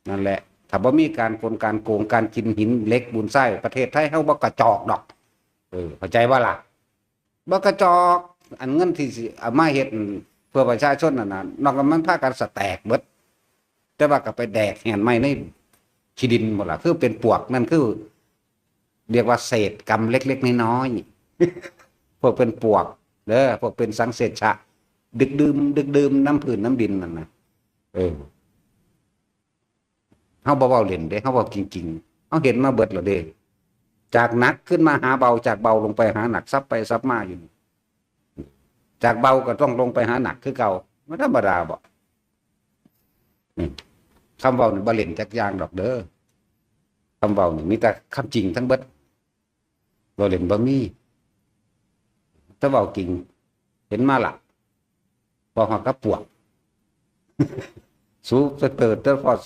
นั่นแหละถ้าบ่มีการการโกงการกินหินเหล็กบุญไส้ประเทศไทยเฮาบ่กระจอกดอกเข้าใจว่าล่ะบ่กระจอกอันเงินที่สิเอามาเฮ็ดเพื่อประชาชนนั่นน่ะนอกจากมันพากันสแตกเบิดแต่ว่าก็ไปแดกแห่นไม้ในขี้ดินหมดล่ะคือเป็นปวกนั่นคือเรียกว่าเศษกรรมเล็กๆน้อยๆพวกเป็นปวกเด้อพวกเป็นสังเสชะดึกดื่มน้ำพื้นน้ำดินนั่นน่ะเฮาบ่เว้าเล่นเด้เฮาเว้าจริงๆเฮาเห็นมาเบิดแล้วเด้จากหนักขึ้นมาหาเบาจากเบาลงไปหาหนักซับไปซับมาอยู่จากเบาก็ต้องลงไปหาหนักคือเก่ามันธรรมดาบ่คำเว้านี่บ่เล่นจักอย่างดอกเด้อคำเว้านี่มีแต่คำจริงทั้งเบิดบ่เล่นบ่มีถ้าเว้าจริงเห็นมาล่ะพอฮอดกับปวกสู้เติร์ดเตอร์พอด